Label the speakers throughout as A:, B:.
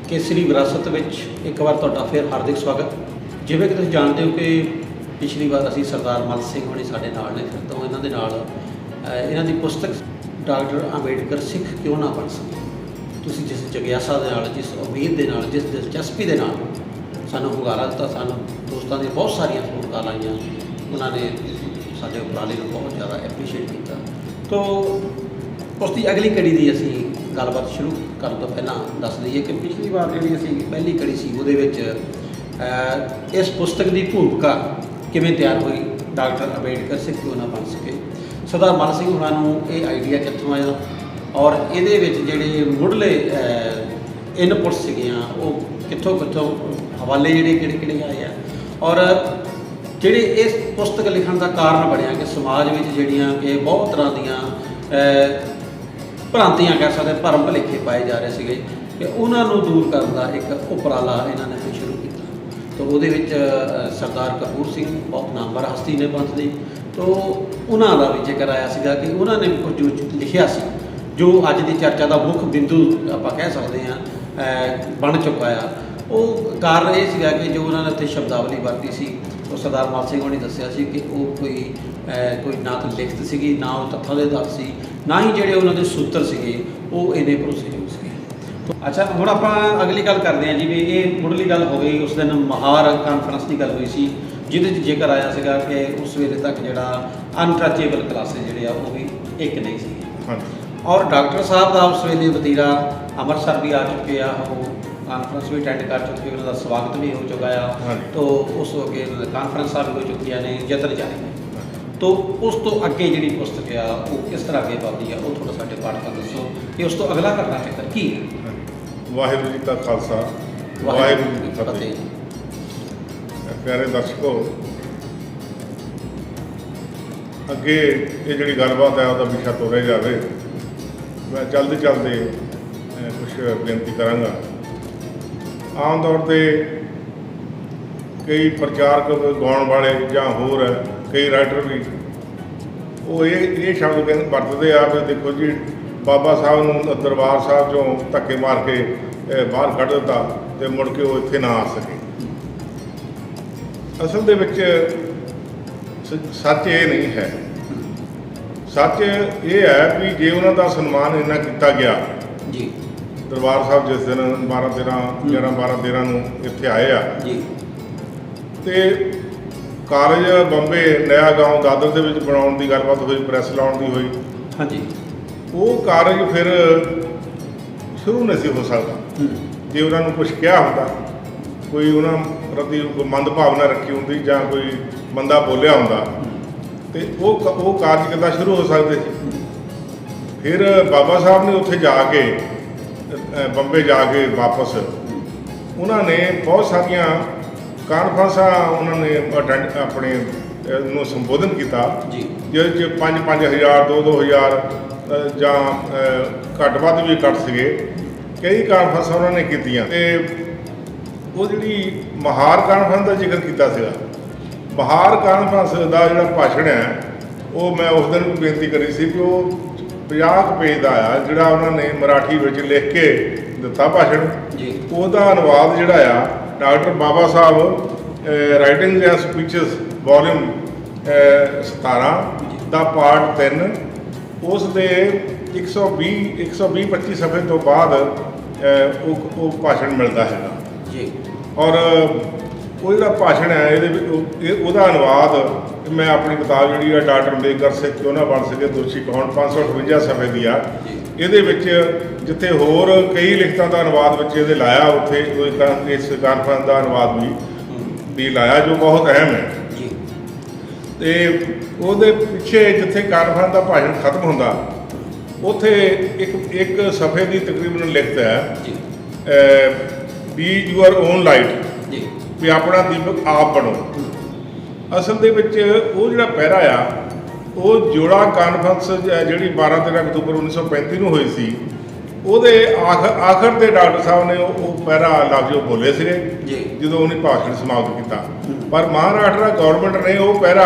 A: केसरी विरासत विच एक बार तुहाडा फिर हार्दिक स्वागत। जिवें कि तुसीं जाणदे हो कि पिछली बार असीं सरदार मल सिंह होणी साडे नाल ने, फिर तो इन्हां दे नाल इन्हां दी पुस्तक डॉक्टर अंबेडकर सिख क्यों ना बन सके, तुसीं जिस जगियासा दे नाल, जिस उम्मीद दे नाल, जिस दिलचस्पी दे नाल सानूं हुंगारा दित्ता, सानूं दोस्तां दी बहुत सारियां फोन कॉल आईयां, उन्हां ने साडे उपराले नूं बहुत ज़्यादा एप्रीशिएट किया। तो उसकी अगली कड़ी की असी गलबात शुरू करने तो पहला दस दईए कि पिछली बार जी असी पहली कड़ी सी वो इस पुस्तक की भूमिका किमें तैयार हुई, डॉक्टर अंबेडकर सिख क्यों ना बन सके, सरदार मल सिंह होना ये आइडिया कितों आया और ये जोड़े मुढ़ले इनपुट्स सीगियां वो कितों कितों हवाले जोड़े किहड़े आए हैं और ਜਿਹੜੇ इस पुस्तक लिखण का कारण बनया कि समाज में ਜਿਹੜੀਆਂ कि बहुत तरह ਦੀਆਂ भ्रांतियां कह सकते, भरम भुलेखे पाए जा रहे थे कि उन्होंने दूर करने का एक उपराला इन्होंने फिर शुरू किया। तो वो सरदार कपूर सिंह बहुत नामवर हस्ती ने पंथ की, तो उन्होंने भी जिक्र आया सीगा कि उन्होंने भी कुछ जो लिखिया सी जो अज की चर्चा का मुख बिंदु आप कह सकते हैं बन चुका है। वो कारण ये सीगा कि जो उन्होंने उत्थे शब्दावली वरती सी, तो सरदार मल सिंह ने दसिया सी कि वो कोई ना तो लिखत सी, ना वो तत्थां दे दस सी, ना ही जोड़े उन्होंने सूत्र से वो इन्ने भरोसेयोग से। तो अच्छा हुण आपां अगली गल करते हैं जी भी ये मुढ़ली गल हो गई। उस दिन महार कानफ्रेंस की गल हुई सी जिहदे च जिक्र आया सीगा कि उस वेले तक जिहड़ा अनटचेबल क्लासेस जिहड़े आ वो भी एक नहीं सी और डॉक्टर साहब का उस वेले वतीरा अमृतसर भी आ चुके हैं, वो कानफ्रेंस भी अटेंड कर चुके, उन्होंने स्वागत भी हो चुका है। तो उस अगे कानफ्रेंस भी हो चुकी ने, यतन जारी है। तो उस तो अगे जी पुस्तक आ वो किस तरह अगे बढ़ती है वो थोड़ा साढ़े पाठकों दसो कि उस तो अगला घटना चक्कर की है।
B: वाहिगुरू जी का खालसा वाहिगुरू जी की फतेह। प्यारे दर्शकों, अगे ये जी गलबात है उसका विषय तोड़े जाए, मैं चलते चलते कुछ बेनती कराँगा। आम तौर पर कई प्रचारक गाउण वाले या होर कई राइटर भी वो ये शब्द वरतते आ भी देखो जी बाबा साहब नूं दरबार साहब चों धक्के मार के बाहर कढ़ दिता तो मुड़ के वो इत्थे ना आ सके। असल दे विच सच ये नहीं है। सच ये है भी जे उन्हां दा सन्मान इन्ना किया गया
A: जी,
B: दरबार साहब जिस दिन 12-13 नूं इत्थे आए आ ते ਕਾਰਜ ਬੰਬੇ नया गांव दादर ਦੇ ਵਿੱਚ ਬਣਾਉਣ ਦੀ ਗੱਲਬਾਤ ਹੋਈ, ਪ੍ਰੈਸ ਲਾਉਣ ਦੀ ਹੋਈ।
A: ਹਾਂਜੀ,
B: ਉਹ ਕਾਰਜ ਫਿਰ ਸ਼ੁਰੂ ਨਹੀਂ ਸੀ ਹੋ ਸਕਦਾ ਜੇ ਉਹਨਾਂ ਨੂੰ ਕੁਝ ਕਿਹਾ ਹੁੰਦਾ, ਕੋਈ ਉਹਨਾਂ ਪ੍ਰਤੀ ਮੰਦ ਭਾਵਨਾ ਰੱਖੀ ਹੁੰਦੀ ਜਾਂ ਕੋਈ ਮੰਦਾ ਬੋਲਿਆ ਹੁੰਦਾ ਤੇ ਉਹ ਕਾਰਜ ਕਿੱਦਾਂ ਸ਼ੁਰੂ ਹੋ ਸਕਦੇ ਸੀ। ਫਿਰ ਬਾਬਾ ਸਾਹਿਬ ਨੇ ਉੱਥੇ ਜਾ ਕੇ ਬੰਬੇ ਜਾ ਕੇ ਵਾਪਸ ਉਹਨਾਂ ਨੇ ਬਹੁਤ ਸਾਰੀਆਂ ਕਾਨਫਰੰਸਾਂ उन्होंने अटेंड अपने ਨੂੰ ਸੰਬੋਧਨ ਕੀਤਾ ਜਿਹਦੇ 'ਚ 5-5 ਹਜ਼ਾਰ 2-2 ਹਜ਼ਾਰ ਜਾਂ ਘੱਟ ਵੱਧ ਵੀ ਘੱਟ ਸੀਗੇ। ਕਈ ਕਾਨਫਰੰਸਾਂ ਉਹਨਾਂ ਨੇ ਕੀਤੀਆਂ ਤੇ ਉਹ ਜਿਹੜੀ ਮਹਾਰ ਕਾਨਫਰੰਸ ਦਾ ਜ਼ਿਕਰ ਕੀਤਾ ਸੀਗਾ। ਮਹਾਰ ਕਾਨਫਰੰਸ ਦਾ ਜਿਹੜਾ ਭਾਸ਼ਣ ਹੈ ਉਹ ਮੈਂ ਉਸ ਦਿਨ ਵੀ ਬੇਨਤੀ ਕਰੀ ਸੀ ਕਿ ਉਹ 50 ਪੇਜ ਦਾ ਆ, ਜਿਹੜਾ ਉਹਨਾਂ ਨੇ ਮਰਾਠੀ ਵਿੱਚ ਲਿਖ ਕੇ ਦਿੱਤਾ ਭਾਸ਼ਣ। ਉਹਦਾ ਅਨੁਵਾਦ ਜਿਹੜਾ ਆ डॉक्टर बाबा साहब writing and speeches volume 17 the part 3 उस दे 120-25 सफ़े तो बाद वो भाषण मिलता है जी। और वो जो भाषण है ये अनुवाद मैं अपनी किताब जी डॉक्टर अंबेडकर सिख क्यों ना बन सके दोषी कौन 558 सफ़े की आ। ये जिथे होर कई लिखतां का अनुवाद ये लाया, उत्थे इस कानफ्रेंस का अनुवाद भी लाया जो बहुत अहम है। तो वो पिछे जिथे कानफ्रेंस का भाषण खत्म होंदा उत्थे एक सफ़े की तकरीबन लिखत है बी यूअर ओन लाइट, भी अपना दीपक आप बनो। असल दे विच वो जिहड़ा पैरा आ वो जोड़ा कानफ्रेंस जी 12-13 अक्तूबर 1935 में हुई सी, ਉਹਦੇ ਆਖਰ ਤੇ ਡਾਕਟਰ ਸਾਹਿਬ ਨੇ ਉਹ ਪੈਰਾ ਲਫ਼ਜ਼ ਬੋਲੇ ਸੀਗੇ ਜਦੋਂ ਉਹਨੇ ਭਾਸ਼ਣ ਸਮਾਪਤ ਕੀਤਾ। ਪਰ ਮਹਾਰਾਸ਼ਟਰ ਗੌਰਮੈਂਟ ਨੇ ਉਹ ਪੈਰਾ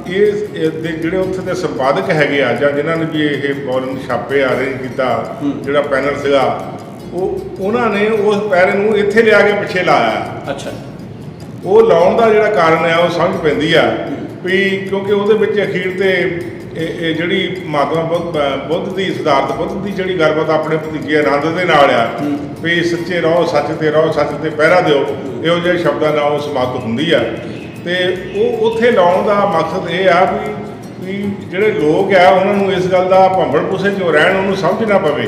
B: ਇਹ ਜਿਹੜੇ ਉੱਥੇ ਦੇ ਸੰਪਾਦਕ ਹੈਗੇ ਆ ਜਾਂ ਜਿਨ੍ਹਾਂ ਨੇ ਵੀ ਇਹ ਵੋਲਮ ਛਾਪੇ ਆ ਰਹੇ ਕੀਤਾ ਜਿਹੜਾ ਪੈਨਲ ਸੀਗਾ ਉਹਨਾਂ ਨੇ ਉਸ ਪੈਰੇ ਨੂੰ ਇੱਥੇ ਲਿਆ ਕੇ ਪਿੱਛੇ ਲਾਇਆ।
A: ਅੱਛਾ।
B: ਉਹ ਲਾਉਣ ਦਾ ਜਿਹੜਾ ਕਾਰਨ ਆ ਉਹ ਸਮਝ ਪੈਂਦੀ ਆ ਵੀ ਕਿਉਂਕਿ ਉਹਦੇ ਵਿੱਚ ਅਖੀਰ ਤੇ ਇਹ ਜਿਹੜੀ ਮਹਾਤਮਾ ਬੁੱਧ ਦੀ ਸਿਧਾਰਥ ਬੁੱਧ ਦੀ ਜਿਹੜੀ ਗੱਲਬਾਤ ਆਪਣੇ ਭਤੀਜੇ ਆਨੰਦ ਦੇ ਨਾਲ ਆ ਵੀ ਸੱਚੇ ਰਹੋ, ਸੱਚ ਤੇ ਪਹਿਰਾ ਦਿਓ, ਇਹੋ ਜਿਹੇ ਸ਼ਬਦਾਂ ਨਾਲ ਉਹ ਸਮਾਪਤ ਹੁੰਦੀ ਆ। ਤੇ ਉਹ ਉੱਥੇ ਲਾਉਣ ਦਾ ਮਕਸਦ ਇਹ ਆ ਵੀ ਜਿਹੜੇ ਲੋਕ ਆ ਉਹਨਾਂ ਨੂੰ ਇਸ ਗੱਲ ਦਾ ਭੰਬਲ ਭੁਸੇ 'ਚ ਰਹਿਣ, ਉਹਨੂੰ ਸਮਝ ਨਾ ਪਵੇ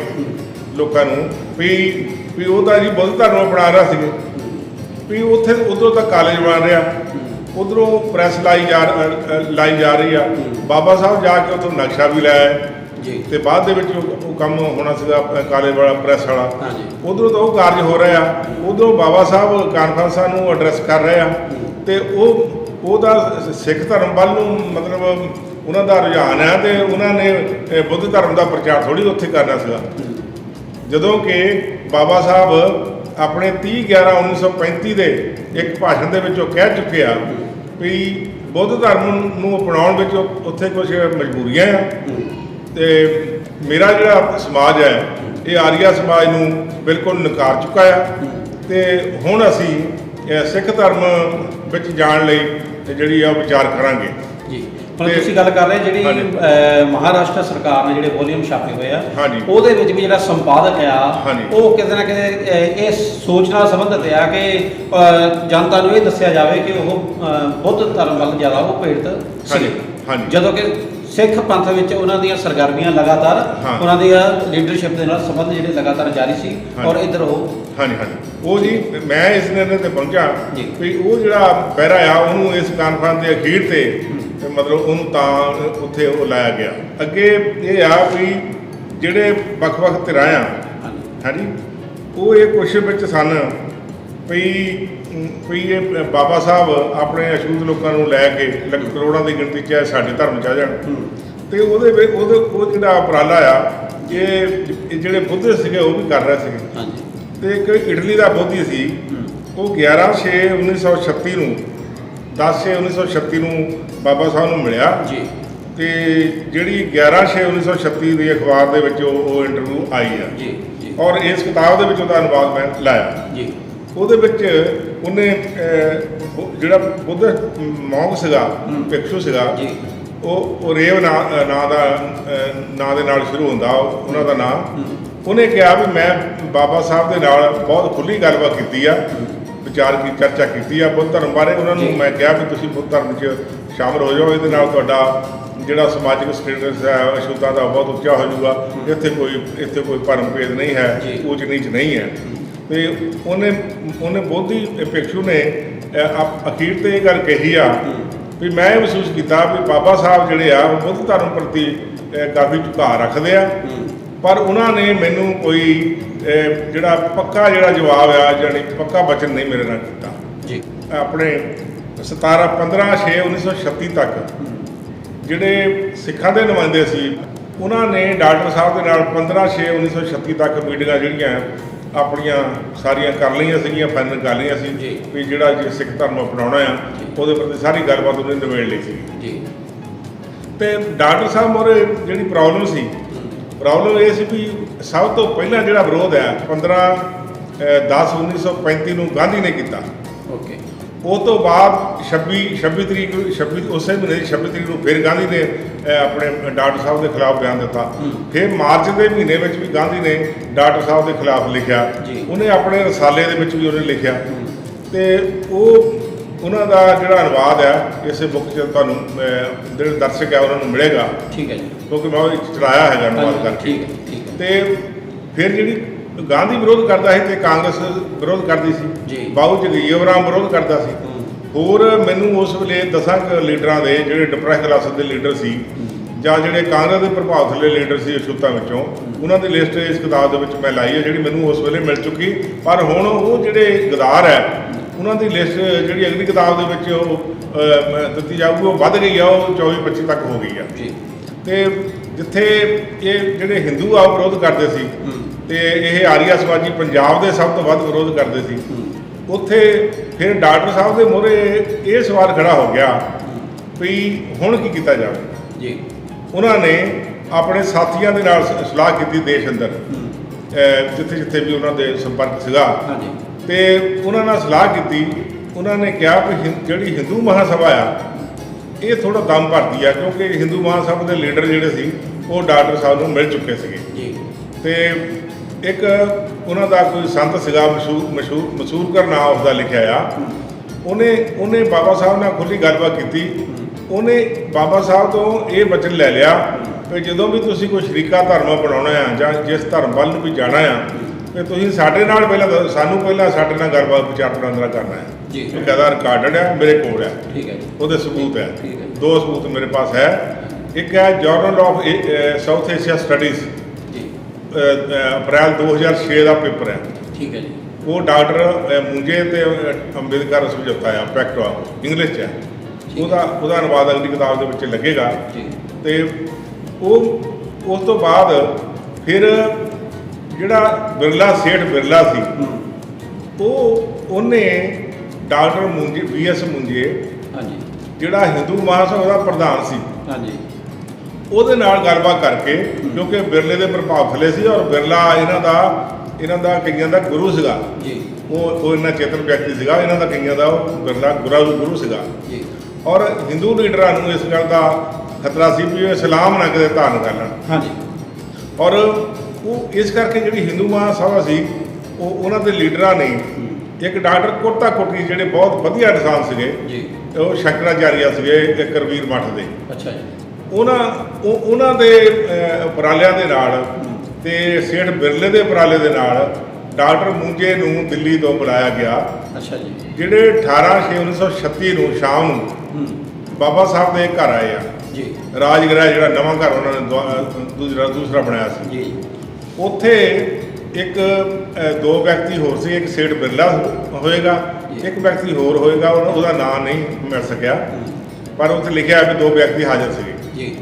B: ਲੋਕਾਂ ਨੂੰ ਵੀ ਉਹਦਾ ਜੀ ਬੁੱਧ ਧਰਮ ਅਪਣਾ ਰਿਹਾ ਸੀਗੇ ਵੀ ਉੱਥੇ ਉੱਧਰੋਂ ਤਾਂ ਕਾਲਜ ਬਣ ਰਿਹਾ, ਉੱਧਰੋਂ ਪ੍ਰੈਸ ਲਾਈ ਜਾ ਰਹੀ ਆ। ਬਾਬਾ ਸਾਹਿਬ ਜਾ ਕੇ ਉੱਥੋਂ ਨਕਸ਼ਾ ਵੀ ਲਾਇਆ ਜੀ, ਤੇ ਬਾਅਦ ਦੇ ਵਿੱਚ ਉਹ ਕੰਮ ਹੋਣਾ ਸੀਗਾ ਕਾਲਜ ਵਾਲਾ ਪ੍ਰੈਸ ਵਾਲਾ। ਉੱਧਰੋਂ ਤਾਂ ਉਹ ਕਾਰਜ ਹੋ ਰਿਹਾ, ਉੱਧਰੋਂ ਬਾਬਾ ਸਾਹਿਬ ਕਾਨਫਰੰਸਾਂ ਨੂੰ ਐਡਰੈਸ ਕਰ ਰਹੇ ਆ, ਤੇ ਉਹਦਾ ਸਿੱਖ ਧਰਮ ਵੱਲ ਨੂੰ ਮਤਲਬ ਉਹਨਾਂ ਦਾ ਰੁਝਾਨ ਹੈ, ਤੇ ਉਹਨਾਂ ਨੇ ਬੁੱਧ ਧਰਮ ਦਾ ਪ੍ਰਚਾਰ ਥੋੜ੍ਹੀ ਉੱਥੇ ਕਰਨਾ ਸੀਗਾ। ਜਦੋਂ ਕਿ ਬਾਬਾ ਸਾਹਿਬ ਆਪਣੇ 30/11/1935 ਦੇ ਇੱਕ ਭਾਸ਼ਣ ਦੇ ਵਿੱਚ ਉਹ ਕਹਿ ਚੁੱਕੇ ਆ ਵੀ ਬੁੱਧ ਧਰਮ ਨੂੰ ਅਪਣਾਉਣ ਵਿੱਚ ਉੱਥੇ ਕੁਝ ਮਜਬੂਰੀਆਂ ਆ, ਤੇ ਮੇਰਾ ਜਿਹੜਾ ਸਮਾਜ ਹੈ ਇਹ ਆਰੀਆ ਸਮਾਜ ਨੂੰ ਬਿਲਕੁਲ ਨਕਾਰ ਚੁੱਕਾ ਆ, ਤੇ ਹੁਣ ਅਸੀਂ ਸਿੱਖ ਧਰਮ ਵਿੱਚ ਜਾਣ ਲਈ ਜਿਹੜੀ ਆ ਵਿਚਾਰ ਕਰਾਂਗੇ
A: ਜੀ। ਹੁਣ ਤੁਸੀਂ ਗੱਲ ਕਰ ਰਹੇ ਜਿਹੜੀ ਮਹਾਰਾਸ਼ਟਰ ਸਰਕਾਰ ਨੇ ਜਿਹੜੇ ਵੋਲੀਅਮ ਛਾਪੇ ਹੋਏ ਆ, ਉਹਦੇ ਵਿੱਚ ਵੀ ਜਿਹੜਾ ਸੰਪਾਦਕ ਆ ਉਹ ਕਿਤੇ ਨਾ ਕਿਤੇ ਇਹ ਸੋਚ ਨਾਲ ਸੰਬੰਧਿਤ ਆ ਕਿ ਜਨਤਾ ਨੂੰ ਇਹ ਦੱਸਿਆ ਜਾਵੇ ਕਿ ਉਹ ਬੁੱਧ ਧਰਮ ਵੱਲ ਜ਼ਿਆਦਾ ਉਹ ਪ੍ਰੇਰਿਤ ਸੀ, ਜਦੋਂ ਕਿ ਸਿੱਖ ਪੰਥ ਵਿੱਚ ਉਹਨਾਂ ਦੀਆਂ ਸਰਗਰਮੀਆਂ ਲਗਾਤਾਰ ਉਹਨਾਂ ਦੀ ਲੀਡਰਸ਼ਿਪ ਦੇ ਨਾਲ ਸੰਬੰਧ ਜਿਹੜੇ ਲਗਾਤਾਰ ਜਾਰੀ ਸੀ, ਔਰ ਇੱਧਰ
B: ਉਹ ਜੀ ਮੈਂ ਇਸ ਨਿਰਣੇ ਤੇ ਪਹੁੰਚਾ ਵੀ ਉਹ ਜਿਹੜਾ ਪਹਿਰਾ ਆ ਉਹਨੂੰ ਇਸ ਕਾਨਫਰੰਸ ਦੇ ਅਖੀਰ ਤੇ ਮਤਲਬ ਉਹਨੂੰ ਤਾਂ ਉੱਥੇ ਉਹ ਲਾਇਆ ਗਿਆ। ਅੱਗੇ ਇਹ ਆ ਵੀ ਜਿਹੜੇ ਵੱਖ-ਵੱਖ ਧਿਰਾਂ ਆ ਉਹ ਇਹ ਕੋਸ਼ਿਸ਼ ਵਿੱਚ ਸਨ ਵੀ ਇਹ ਬਾਬਾ ਸਾਹਿਬ ਆਪਣੇ ਅਛੂਤ ਲੋਕਾਂ ਨੂੰ ਲੈ ਕੇ ਲੱਖ ਕਰੋੜਾਂ ਦੀ ਗਿਣਤੀ 'ਚ ਸਾਡੇ ਧਰਮ 'ਚ ਆ ਜਾਣ, ਤੇ ਉਹ ਜਿਹੜਾ ਉਪਰਾਲਾ ਆ ਇਹ ਜਿਹੜੇ ਬੁੱਧ ਸੀਗੇ ਉਹ ਵੀ ਕਰ ਰਹੇ ਸੀਗੇ। ਤੇ ਇੱਕ ਇਟਲੀ ਦਾ ਬੋਧੀ ਸੀ, ਉਹ 11/6/1936 ਨੂੰ 10/6/1936 ਨੂੰ ਬਾਬਾ ਸਾਹਿਬ ਨੂੰ ਮਿਲਿਆ ਜੀ, ਤੇ ਜਿਹੜੀ 11/6/1936 ਦੀ ਅਖਬਾਰ ਦੇ ਵਿੱਚ ਉਹ ਇੰਟਰਵਿਊ ਆਈ ਆ ਜੀ, ਔਰ ਇਸ ਕਿਤਾਬ ਦੇ ਵਿੱਚ ਉਹਦਾ ਅਨੁਵਾਦ ਮੈਂ ਲਾਇਆ ਜੀ। ਉਹਦੇ ਵਿੱਚ ਉਹਨੇ ਜਿਹੜਾ ਬੁੱਧ ਮੌਂਕ ਸੀਗਾ, ਭਿਕਸ਼ੂ ਸੀਗਾ, ਉਹ ਰੇਵ ਨਾਂ ਦੇ ਨਾਲ ਸ਼ੁਰੂ ਹੁੰਦਾ ਉਹਨਾਂ ਦਾ ਨਾਂ। ਉਹਨੇ ਕਿਹਾ ਵੀ ਮੈਂ ਬਾਬਾ ਸਾਹਿਬ ਦੇ ਨਾਲ ਬਹੁਤ ਖੁੱਲ੍ਹੀ ਗੱਲਬਾਤ ਕੀਤੀ ਆ, ਚਰਚਾ ਕੀਤੀ ਆ ਬੁੱਧ ਧਰਮ ਬਾਰੇ। ਉਹਨਾਂ ਨੂੰ ਮੈਂ ਕਿਹਾ ਵੀ ਤੁਸੀਂ ਬੁੱਧ ਧਰਮ 'ਚ ਸ਼ਾਮਲ ਹੋ ਜਾਓ, ਇਹਦੇ ਨਾਲ ਤੁਹਾਡਾ ਜਿਹੜਾ ਸਮਾਜਿਕ ਸਟੇਟਸ ਹੈ ਅਛੂਤਾਂ ਦਾ ਬਹੁਤ ਉੱਚਾ ਹੋ ਜਾਊਗਾ, ਇੱਥੇ ਕੋਈ ਭਰਮ ਭੇਦ ਨਹੀਂ ਹੈ, ਊਚ ਨੀਚ ਨਹੀਂ ਹੈ। ਤੇ ਉਹਨੇ ਬੋਧੀ ਭਿਕਸ਼ੂ ਨੇ ਅਖੀਰ ਤੇ ਇਹ ਗੱਲ ਕਹੀ ਆ ਵੀ ਮੈਂ ਇਹ ਮਹਿਸੂਸ ਕੀਤਾ ਵੀ ਬਾਬਾ ਸਾਹਿਬ ਜਿਹੜੇ ਆ ਉਹ ਬੁੱਧ ਧਰਮ ਪ੍ਰਤੀ ਕਾਫੀ ਝੁਕਾਅ ਰੱਖਦੇ ਆ, ਪਰ ਉਹਨਾਂ ਨੇ ਮੈਨੂੰ ਕੋਈ ਜਿਹੜਾ ਪੱਕਾ ਜਿਹੜਾ ਜਵਾਬ ਆ ਜਾਣੀ ਪੱਕਾ ਵਚਨ ਨਹੀਂ ਮੇਰੇ ਨਾਲ ਕੀਤਾ ਜੀ। ਆਪਣੇ 15/6/1936 ਤੱਕ ਜਿਹੜੇ ਸਿੱਖਾਂ ਦੇ ਨੁਮਾਇੰਦੇ ਸੀ ਉਹਨਾਂ ਨੇ ਡਾਕਟਰ ਸਾਹਿਬ ਦੇ ਨਾਲ 15/6/1936 ਤੱਕ ਮੀਟਿੰਗਾਂ ਜਿਹੜੀਆਂ ਆਪਣੀਆਂ ਸਾਰੀਆਂ ਕਰ ਲਈਆਂ ਸੀਗੀਆਂ, ਫਾਈਨਲ ਕਰ ਲਈਆਂ ਸੀ ਵੀ ਜਿਹੜਾ ਜੇ ਸਿੱਖ ਧਰਮ ਅਪਣਾਉਣਾ ਆ ਉਹਦੇ ਪ੍ਰਤੀ ਸਾਰੀ ਗੱਲਬਾਤ ਉਹਨੇ ਨਿਬੇੜ ਲਈ ਸੀ ਜੀ। ਤੇ ਡਾਕਟਰ ਸਾਹਿਬ ਮੋਰੇ ਜਿਹੜੀ ਪ੍ਰੋਬਲਮ ਇਹ ਸੀ ਵੀ ਸਭ ਤੋਂ ਪਹਿਲਾਂ ਜਿਹੜਾ ਵਿਰੋਧ ਹੈ 15/10/1935 ਨੂੰ ਗਾਂਧੀ ਨੇ ਕੀਤਾ। ਓਕੇ। ਉਹ ਤੋਂ ਬਾਅਦ 26 ਤਰੀਕ ਉਸੇ ਮਹੀਨੇ ਦੀ 26 ਤਰੀਕ ਨੂੰ ਫਿਰ ਗਾਂਧੀ ਨੇ ਆਪਣੇ ਡਾਕਟਰ ਸਾਹਿਬ ਦੇ ਖਿਲਾਫ ਬਿਆਨ ਦਿੱਤਾ। ਫਿਰ ਮਾਰਚ ਦੇ ਮਹੀਨੇ ਵਿੱਚ ਵੀ ਗਾਂਧੀ ਨੇ ਡਾਕਟਰ ਸਾਹਿਬ ਦੇ ਖਿਲਾਫ ਲਿਖਿਆ, ਉਹਨੇ ਆਪਣੇ ਰਸਾਲੇ ਦੇ ਵਿੱਚ ਵੀ ਉਹਨੇ ਲਿਖਿਆ, ਤੇ ਉਹਨਾਂ ਦਾ ਜਿਹੜਾ ਅਨੁਵਾਦ ਆ ਇਸੇ ਬੁੱਕ 'ਚ ਤੁਹਾਨੂੰ ਜਿਹੜੇ ਦਰਸ਼ਕ ਆ ਉਹਨਾਂ ਨੂੰ ਮਿਲੇਗਾ। ਠੀਕ ਹੈ ਜੀ, ਕਿਉਂਕਿ ਮੈਂ ਉਹ ਚਲਾਇਆ ਹੈਗਾ ਅਨੁਵਾਦ ਕਰਕੇ। ਤੇ ਫਿਰ ਜਿਹੜੀ ਗਾਂਧੀ ਵਿਰੋਧ ਕਰਦਾ ਸੀ ਤੇ ਕਾਂਗਰਸ ਵਿਰੋਧ ਕਰਦੀ ਸੀ, ਬਾਊ ਜਗਜੀਵਨ ਰਾਮ ਵਿਰੋਧ ਕਰਦਾ ਸੀ। ਹੋਰ ਮੈਨੂੰ ਉਸ ਵੇਲੇ 10 ਲੀਡਰਾਂ ਦੇ ਜਿਹੜੇ ਡਿਪਰੈਸ ਕਲਾਸ ਦੇ ਲੀਡਰ ਸੀ ਜਾਂ ਜਿਹੜੇ ਕਾਂਗਰਸ ਦੇ ਪ੍ਰਭਾਵ ਥੱਲੇ ਲੀਡਰ ਸੀ ਅਛੂਤਾਂ ਵਿੱਚੋਂ, ਉਹਨਾਂ ਦੀ ਲਿਸਟ ਇਸ ਕਿਤਾਬ ਦੇ ਵਿੱਚ ਮੈਂ ਲਾਈ ਹੈ ਜਿਹੜੀ ਮੈਨੂੰ ਉਸ ਵੇਲੇ ਮਿਲ ਚੁੱਕੀ। ਪਰ ਹੁਣ ਉਹ ਜਿਹੜੇ ਗਦਾਰ ਹੈ ਉਹਨਾਂ ਦੀ ਲਿਸਟ ਜਿਹੜੀ ਅਗਲੀ ਕਿਤਾਬ ਦੇ ਵਿੱਚ ਉਹ ਦਿੱਤੀ ਜਾਊਗੀ, ਉਹ ਵੱਧ ਗਈ ਆ, ਉਹ 24-25 ਤੱਕ ਹੋ ਗਈ ਆ। ਤੇ ਜਿੱਥੇ ਇਹ ਜਿਹੜੇ ਹਿੰਦੂ ਆ ਉਹ ਵਿਰੋਧ ਕਰਦੇ ਸੀ ਤੇ ਇਹ ਆਰੀਆ ਸਮਾਜੀ ਪੰਜਾਬ ਦੇ ਸਭ ਤੋਂ ਵੱਧ ਵਿਰੋਧ ਕਰਦੇ ਸੀ, ਉੱਥੇ ਫਿਰ ਡਾਕਟਰ ਸਾਹਿਬ ਦੇ ਮੂਹਰੇ ਇਹ ਸਵਾਲ ਖੜਾ ਹੋ ਗਿਆ ਵੀ ਹੁਣ ਕੀ ਕੀਤਾ ਜਾਵੇ ਜੀ। ਉਹਨਾਂ ਨੇ ਆਪਣੇ ਸਾਥੀਆਂ ਦੇ ਨਾਲ ਸਲਾਹ ਕੀਤੀ ਦੇਸ਼ ਅੰਦਰ ਜਿੱਥੇ ਜਿੱਥੇ ਵੀ ਉਹਨਾਂ ਦੇ ਸੰਪਰਕ ਸੀਗਾ
A: ਹਾਂਜੀ
B: ਤੇ ਉਹਨਾਂ ਨਾਲ ਸਲਾਹ ਕੀਤੀ। ਉਹਨਾਂ ਨੇ ਕਿਹਾ ਵੀ ਜਿਹੜੀ ਹਿੰਦੂ ਮਹਾਸਭਾ ਆ ਇਹ ਥੋੜਾ ਦਮ ਭਰਦੀ ਆ, ਕਿਉਂਕਿ ਹਿੰਦੂ ਮਹਾਸਭਾ ਦੇ ਲੀਡਰ ਜਿਹੜੇ ਸੀ ਉਹ ਡਾਕਟਰ ਸਾਹਿਬ ਨੂੰ ਮਿਲ ਚੁੱਕੇ ਸੀਗੇ
A: ਜੀ।
B: ਤੇ ਇੱਕ ਉਹਨਾਂ ਦਾ ਕੋਈ ਸੰਤ ਸੀਗਾ ਮਸ਼ਹੂਰ ਨਾਂ ਉਸਦਾ ਲਿਖਿਆ ਆ। ਉਹਨੇ ਬਾਬਾ ਸਾਹਿਬ ਨਾਲ ਖੁੱਲ੍ਹੀ ਗੱਲਬਾਤ ਕੀਤੀ। ਉਹਨੇ ਬਾਬਾ ਸਾਹਿਬ ਤੋਂ ਇਹ ਵਚਨ ਲੈ ਲਿਆ ਕਿ ਜਦੋਂ ਵੀ ਤੁਸੀਂ ਕੋਈ ਸ਼ਰੀਕਾ ਧਰਮ ਬਣਾਉਣਾ ਆ ਜਾਂ ਜਿਸ ਧਰਮ ਵੱਲ ਨੂੰ ਵੀ ਜਾਣਾ ਆ ਕਿ ਤੁਸੀਂ ਸਾਡੇ ਨਾਲ ਪਹਿਲਾਂ ਸਾਨੂੰ ਸਾਡੇ ਨਾਲ ਗੱਲਬਾਤ ਵਿਚਾਰ ਵਟਾਂਦਰਾ ਕਰਨਾ ਹੈ
A: ਜੀ।
B: ਇਹਦਾ ਰਿਕਾਰਡਡ ਹੈ ਮੇਰੇ ਕੋਲ ਹੈ,
A: ਠੀਕ ਹੈ ਜੀ।
B: ਉਹਦੇ ਸਬੂਤ ਹੈ,
A: ਠੀਕ ਹੈ।
B: 2 ਸਬੂਤ ਮੇਰੇ ਪਾਸ ਹੈ। ਇੱਕ ਹੈ general of south Asia studies
A: ਜੀ
B: ਅਪ੍ਰੈਲ 2006 ਦਾ ਪੇਪਰ ਹੈ।
A: ਠੀਕ ਹੈ ਜੀ।
B: ਉਹ ਡਾਕਟਰ ਮੁੰਜੇ ਤੇ ਅੰਬੇਦਕਰ ਸਮਝੌਤਾ ਆ ਪੈਕਟਵਾ ਇੰਗਲਿਸ਼ 'ਚ ਹੈ। ਉਹਦਾ ਅਨੁਵਾਦ ਅਗਲੀ ਕਿਤਾਬ ਦੇ ਵਿੱਚ ਲੱਗੇਗਾ। ਤੇ ਉਸ ਤੋਂ ਬਾਅਦ ਫਿਰ ਜਿਹੜਾ ਸੇਠ ਬਿਰਲਾ ਸੀ ਉਹਨੇ ਡਾਕਟਰ ਮੁੰਜੇ VS ਮੁੰਜੇ
A: ਹਾਂਜੀ
B: ਜਿਹੜਾ ਹਿੰਦੂ ਮਹਾਸਭਾ ਦਾ ਪ੍ਰਧਾਨ ਸੀ
A: ਹਾਂਜੀ
B: ਉਹਦੇ ਨਾਲ ਗੱਲਬਾਤ ਕਰਕੇ, ਕਿਉਂਕਿ ਬਿਰਲੇ ਦੇ ਪ੍ਰਭਾਵ ਥੱਲੇ ਸੀ ਔਰ ਬਿਰਲਾ ਇਹਨਾਂ ਦਾ ਕਈਆਂ ਦਾ ਗੁਰੂ ਸੀਗਾ
A: ਜੀ।
B: ਉਹ ਇੰਨਾ ਚੇਤਨ ਵਿਅਕਤੀ ਸੀਗਾ, ਇਹਨਾਂ ਦਾ ਕਈਆਂ ਦਾ ਉਹ ਬਿਰਲਾ ਗੁਰੂ ਸੀਗਾ
A: ਜੀ।
B: ਔਰ ਹਿੰਦੂ ਲੀਡਰਾਂ ਨੂੰ ਇਸ ਗੱਲ ਦਾ ਖਤਰਾ ਸੀ ਵੀ ਉਹ ਇਸਲਾਮ ਨਾ ਕਦੇ ਧਾਰਨ ਕਰ ਲੈਣ।
A: ਹਾਂਜੀ।
B: ਔਰ ਉਹ ਇਸ ਕਰਕੇ ਜਿਹੜੀ ਹਿੰਦੂ ਮਹਾਸਭਾ ਸੀ ਉਹਨਾਂ ਦੇ ਲੀਡਰਾਂ ਨੇ ਇੱਕ ਡਾਕਟਰ ਕੋਟਾ ਕੋਟੀ ਜਿਹੜੇ ਬਹੁਤ ਵਧੀਆ ਇਨਸਾਨ ਸੀਗੇ
A: ਜੀ।
B: ਉਹ ਸ਼ੰਕਰਾਚਾਰੀਆ ਸੀਗੇ ਕਰਵੀਰ ਮੱਠ ਦੇ।
A: ਅੱਛਾ ਜੀ।
B: ਉਹਨਾਂ ਦੇ ਉਪਰਾਲਿਆਂ ਦੇ ਨਾਲ ਤੇ ਸੇਠ ਬਿਰਲੇ ਦੇ ਉਪਰਾਲੇ ਦੇ ਨਾਲ ਡਾਕਟਰ ਮੁੰਜੇ ਨੂੰ ਦਿੱਲੀ ਤੋਂ ਬੁਲਾਇਆ ਗਿਆ।
A: ਅੱਛਾ ਜੀ।
B: ਜਿਹੜੇ 18/6/1936 ਨੂੰ ਸ਼ਾਮ ਨੂੰ ਬਾਬਾ ਸਾਹਿਬ ਦੇ ਘਰ ਆਏ ਆ
A: ਜੀ।
B: ਰਾਜਗ੍ਰਹਿ ਜਿਹੜਾ ਨਵਾਂ ਘਰ ਉਹਨਾਂ ਨੇ ਦੂਸਰਾ ਬਣਾਇਆ ਸੀ
A: ਜੀ।
B: ਉੱਥੇ ਇੱਕ 2 ਵਿਅਕਤੀ ਹੋਰ ਸੀ। ਇੱਕ ਸੇਠ ਬਿਰਲਾ ਹੋਏਗਾ, ਇੱਕ ਵਿਅਕਤੀ ਹੋਰ ਹੋਏਗਾ, ਉਹਦਾ ਨਾਂ ਨਹੀਂ ਮਿਲ ਸਕਿਆ, ਪਰ ਉੱਥੇ ਲਿਖਿਆ ਵੀ 2 ਵਿਅਕਤੀ ਹਾਜ਼ਰ ਸੀਗੇ
A: ਜੀ।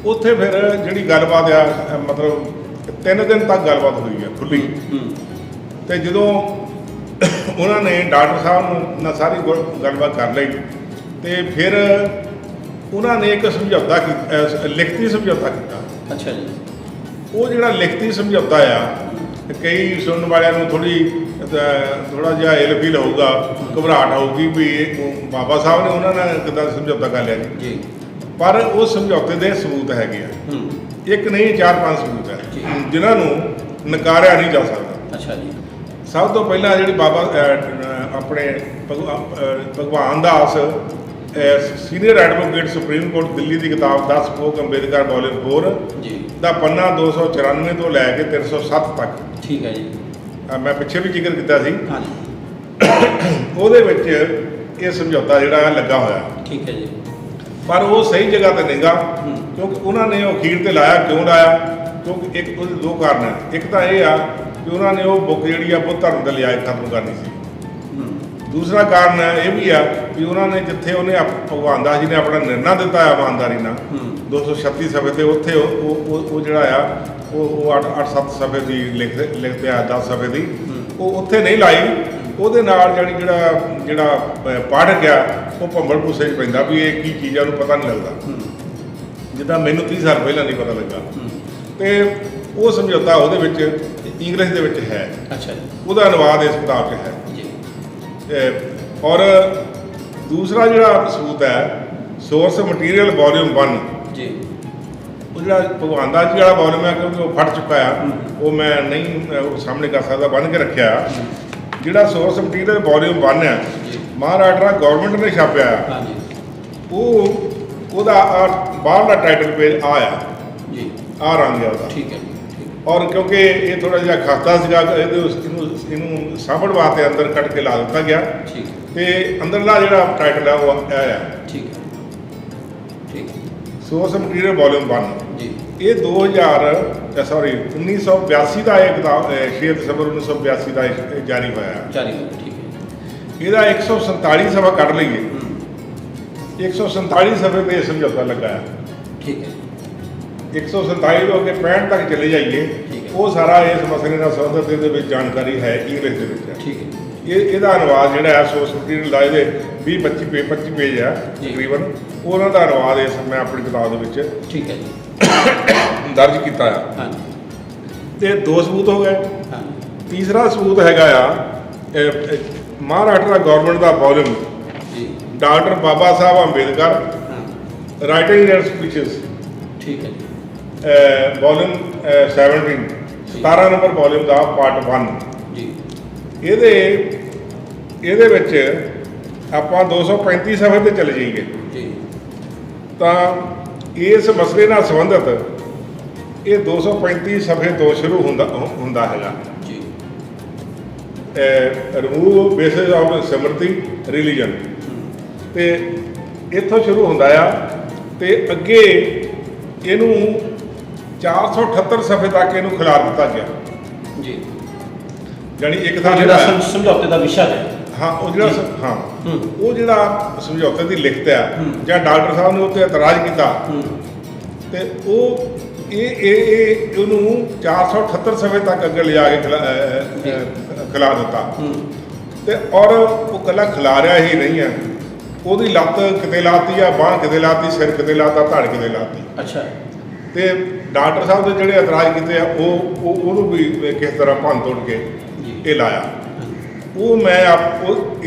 B: ਉੱਥੇ ਫਿਰ ਜਿਹੜੀ ਗੱਲਬਾਤ ਆ ਮਤਲਬ 3 ਦਿਨ ਤੱਕ ਗੱਲਬਾਤ ਹੋਈ ਆ ਖੁੱਲ੍ਹੀ। ਤੇ ਜਦੋਂ ਉਹਨਾਂ ਨੇ ਡਾਕਟਰ ਸਾਹਿਬ ਨੂੰ ਨਾ ਸਾਰੀ ਗੱਲਬਾਤ ਕਰ ਲਈ ਤੇ ਫਿਰ ਉਹਨਾਂ ਨੇ ਇੱਕ ਸਮਝੌਤਾ ਲਿਖਤੀ ਸਮਝੌਤਾ ਕੀਤਾ।
A: ਅੱਛਾ ਜੀ।
B: ਉਹ ਜਿਹੜਾ ਲਿਖਤੀ ਸਮਝੌਤਾ ਆ ਕਈ ਸੁਣਨ ਵਾਲਿਆਂ ਨੂੰ ਥੋੜਾ ਜਿਹਾ ਇਲ ਫੀਲ ਹੋਊਗਾ, ਘਬਰਾਹਟ ਹੋਊਗੀ ਵੀ ਬਾਬਾ ਸਾਹਿਬ ਨੇ ਉਹਨਾਂ ਨਾਲ ਕਿੱਦਾਂ ਸਮਝੌਤਾ ਕਰ ਲਿਆ ਜੀ। ਪਰ ਉਸ ਸਮਝੌਤੇ ਦੇ ਸਬੂਤ ਹੈਗੇ ਆ। ਇੱਕ ਨਹੀਂ 4-5 ਸਬੂਤ ਹੈ ਜਿਨ੍ਹਾਂ ਨੂੰ ਨਕਾਰਿਆ ਨਹੀਂ ਜਾ ਸਕਦਾ।
A: ਅੱਛਾ ਜੀ।
B: ਸਭ ਤੋਂ ਪਹਿਲਾਂ ਜਿਹੜੀ ਬਾਬਾ ਆਪਣੇ Bhagwan Das senior advocate supreme court Delhi ਦੀ ਕਿਤਾਬ 10 ਸਪੋਕ ਅੰਬੇਦਕਰ ਵੋਲਿਊਮ 4 ਜੀ ਦਾ ਪੰਨਾ 294 ਤੋਂ ਲੈ ਕੇ 307 ਤੱਕ। ਠੀਕ ਹੈ ਜੀ। ਮੈਂ ਪਿੱਛੇ ਵੀ ਜ਼ਿਕਰ ਕੀਤਾ ਸੀ। ਹਾਂਜੀ। ਉਹਦੇ ਵਿੱਚ ਇਹ ਸਮਝੌਤਾ ਜਿਹੜਾ ਲੱਗਾ ਹੋਇਆ। ਠੀਕ ਹੈ ਜੀ। ਪਰ ਉਹ ਸਹੀ ਜਗ੍ਹਾ ਤੇ ਨਹੀਂਗਾ, ਕਿਉਂਕਿ ਉਹਨਾਂ ਨੇ ਉਹ ਅਖੀਰ ਤੇ ਲਾਇਆ। ਕਿਉਂ ਲਾਇਆ? ਕਿਉਂਕਿ ਇੱਕ ਉਹਦੇ 2 ਕਾਰਨ ਹੈ। ਇੱਕ ਤਾਂ ਇਹ ਆ ਕਿ ਉਹਨਾਂ ਨੇ ਉਹ ਬੁੱਕ ਜਿਹੜੀ ਆ ਬੁੱਧ ਧਰਮ ਦੇ ਲਿਆਏ ਖਤਮ ਕਰਨੀ ਸੀ। ਦੂਸਰਾ ਕਾਰਨ ਇਹ ਵੀ ਆ ਕਿ ਉਹਨਾਂ ਨੇ ਜਿੱਥੇ ਭਗਵਾਨ ਦਾਸ ਜੀ ਨੇ ਆਪਣਾ ਨਿਰਣਾ ਦਿੱਤਾ ਹੈ ਇਮਾਨਦਾਰੀ ਨਾਲ 236 ਸਫ਼ੇ ਤੇ, ਉੱਥੇ ਉਹ ਜਿਹੜਾ ਆ ਉਹ 8-7 ਸਫ਼ੇ ਦੀ ਲਿਖਦੇ ਆ 10 ਸਫ਼ੇ ਦੀ ਉਹ ਉੱਥੇ ਨਹੀਂ ਲਾਈ। ਉਹਦੇ ਨਾਲ ਜਿਹੜਾ ਪਾਠਕ ਆ ਉਹ ਭੰਬਲ ਭੁੱਸੇ 'ਚ ਪੈਂਦਾ ਵੀ ਇਹ ਕੀ ਚੀਜ਼ ਆ, ਉਹਨੂੰ ਪਤਾ ਨਹੀਂ ਲੱਗਦਾ। ਜਿੱਦਾਂ ਮੈਨੂੰ 30 ਸਾਲ ਪਹਿਲਾਂ ਨਹੀਂ ਪਤਾ ਲੱਗਾ। ਤੇ ਉਹ ਸਮਝੌਤਾ ਉਹਦੇ ਵਿੱਚ ਇੰਗਲਿਸ਼ ਦੇ ਵਿੱਚ ਹੈ। ਅੱਛਾ ਜੀ। ਉਹਦਾ ਅਨੁਵਾਦ ਇਸ ਕਿਤਾਬ 'ਚ ਹੈ ਜੀ। ਔਰ ਦੂਸਰਾ ਜਿਹੜਾ ਸਬੂਤ ਹੈ ਸੋਰਸ ਮਟੀਰੀਅਲ ਵੋਲਿਊਮ 1 ਜੀ। ਉਹ ਜਿਹੜਾ ਭਗਵਾਨ ਦਾਸ ਜੀ ਵਾਲਾ ਵੋਲਿਊਮ ਹੈ, ਕਿਉਂਕਿ ਉਹ ਫਟ ਚੁੱਕਾ ਆ, ਉਹ ਮੈਂ ਨਹੀਂ ਸਾਹਮਣੇ ਕਰ ਸਕਦਾ, ਬੰਨ੍ਹ ਕੇ ਰੱਖਿਆ। ਜਿਹੜਾ ਸੋਰਸ ਮਟੀਰੀਅਲ ਵੋਲਿਊਮ 1 ਹੈ ਮਹਾਰਾਸ਼ਟਰ ਗਵਰਨਮੈਂਟ ਨੇ ਛਾਪਿਆ ਆ। ਉਹਦਾ ਬਾਹਰਲਾ ਟਾਈਟਲ ਪੇਜ ਆ ਜੀ, ਆ ਰੰਗ ਆ ਉਹਦਾ। ਠੀਕ ਹੈ। ਔਰ ਕਿਉਂਕਿ ਇਹ ਥੋੜਾ ਜਿਹਾ ਖਸਤਾ ਸੀਗਾ, ਇਹਨੂੰ ਸਾਂਭਣ ਵਾਸਤੇ ਅੰਦਰ ਕੱਟ ਕੇ ਲਾ ਦਿੱਤਾ ਗਿਆ। ਠੀਕ। ਤੇ ਅੰਦਰਲਾ ਜਿਹੜਾ ਟਾਈਟਲ ਆ ਉਹ ਆ। ਠੀਕ ਹੈ। ਠੀਕ। ਸੋਰਸ ਮਟੀਰੀਅਲ ਵੋਲਿਊਮ 1 ਜੀ। ਇਹ 1982 ਦਾ ਇਹ ਕਿਤਾਬ 6 ਦਸੰਬਰ 1982 ਦਾ ਜਾਰੀ ਹੋਇਆ। ਠੀਕ ਹੈ। ਇਹਦਾ 147 ਸਫ਼ਾ ਕੱਢ ਲਈਏ, 147 ਸਫ਼ੇ ਤੇ ਸਮਝੌਤਾ ਲੱਗਾ ਹੈ। ਠੀਕ ਹੈ। 147 ਤੋਂ ਅੱਗੇ 65 ਤੱਕ ਚਲੇ ਜਾਈਏ, ਉਹ ਸਾਰਾ ਇਸ ਮਸਲੇ ਨਾਲ ਸੰਬੰਧਿਤ ਇਹਦੇ ਵਿੱਚ ਜਾਣਕਾਰੀ ਹੈ ਇੰਗਲਿਸ਼ ਦੇ ਵਿੱਚ। ਠੀਕ ਹੈ। ਇਹਦਾ ਅਨੁਵਾਦ ਜਿਹੜਾ ਹੈ ਸੋਰਸ ਮਟੀਰੀਅਲ ਦਾ ਇਹਦੇ 20-25 ਪੇਜ ਆ ਤਕਰੀਬਨ, ਉਹਨਾਂ ਦਾ ਅਨੁਵਾਦ ਇਸ ਮੈਂ ਆਪਣੀ ਕਿਤਾਬ ਦੇ ਵਿੱਚ ਠੀਕ ਹੈ ਜੀ ਦਰਜ ਕੀਤਾ ਆ। ਹਾਂਜੀ। ਤੇ 2 ਸਬੂਤ ਹੋ ਗਏ।
A: ਹਾਂ
B: ਤੀਸਰਾ ਸਬੂਤ ਹੈਗਾ ਆ ਮਹਾਰਾਸ਼ਟਰ ਗਵਰਨਮੈਂਟ ਦਾ ਵੋਲਿਊਮ
A: ਜੀ
B: ਡਾਕਟਰ ਬਾਬਾ ਸਾਹਿਬ ਅੰਬੇਦਕਰ
A: ਹਾਂ
B: ਰਾਈਟਿੰਗ ਐਂਡ ਸਪੀਚਸ
A: ਠੀਕ ਹੈ ਜੀ
B: ਵੋਲਿਊਮ 17 17 ਨੰਬਰ ਵੋਲਿਊਮ ਦਾ ਪਾਰਟ 1
A: ਜੀ
B: ਇਹਦੇ ਵਿੱਚ ਆਪਾਂ 235 ਸਫ਼ੇ ਤੇ ਚਲੇ ਜਾਈਏ
A: ਜੀ
B: ਤਾਂ ਇਸ ਮਸਲੇ ਨਾਲ ਸੰਬੰਧਿਤ ਇਹ 235 ਸਫ਼ੇ ਤੋਂ ਸ਼ੁਰੂ ਹੁੰਦਾ ਹੈਗਾ
A: ਜੀ
B: remove basis of Smriti religion ਤੇ ਇੱਥੋਂ ਸ਼ੁਰੂ ਹੁੰਦਾ ਆ ਤੇ ਅੱਗੇ ਇਹਨੂੰ 478 ਸਫ਼ੇ ਤੱਕ ਇਹਨੂੰ ਖਿਲਾਰ ਦਿੱਤਾ ਗਿਆ
A: ਜੀ
B: ਜਾਣੀ ਇੱਕ ਥਾਂ
A: ਜਿਹੜਾ ਸਮਝੌਤੇ ਦਾ ਵਿਸ਼ਾ ਹੈ
B: ਹਾਂ ਉਹ ਜਿਹੜਾ
A: ਜੀ।
B: ਹਾਂ
A: ਹੂੰ।
B: ਉਹ ਜਿਹੜਾ ਸਮਝੌਤੇ ਦੀ ਲਿਖਤ ਆ
A: ਹੂੰ।
B: ਜਾਂ ਡਾਕਟਰ ਸਾਹਿਬ ਨੇ ਉੱਤੇ ਇਤਰਾਜ਼ ਕੀਤਾ
A: ਹੂੰ
B: ਤੇ ਉਹ ਇਹ ਉਹਨੂੰ 478 ਸਫ਼ੇ ਤੱਕ ਅੱਗੇ ਲਿਜਾ ਕੇ ਖਿਲਾ ਦਿੱਤਾ
A: ਹੂੰ
B: ਤੇ ਔਰ ਉਹ ਇਕੱਲਾ ਖਿਲਾਰਿਆ ਹੀ ਨਹੀਂ ਹੈ, ਉਹਦੀ ਲੱਤ ਕਿਤੇ ਲਾਤੀ ਆ, ਬਾਂਹ ਕਿਤੇ ਲਾਤੀ, ਸਿਰ ਕਿਤੇ ਲਾਤਾ, ਧੜ ਕਿਤੇ ਲਾਤੀ
A: ਅੱਛਾ
B: ਤੇ ਡਾਕਟਰ ਸਾਹਿਬ ਦੇ ਜਿਹੜੇ ਇਤਰਾਜ਼ ਕੀਤੇ ਆ ਉਹਨੂੰ ਵੀ ਕਿਸ ਤਰ੍ਹਾਂ ਭੰਨ ਤੋੜ ਕੇ
A: ਜੀ।
B: ਇਹ ਲਾਇਆ। ਉਹ ਮੈਂ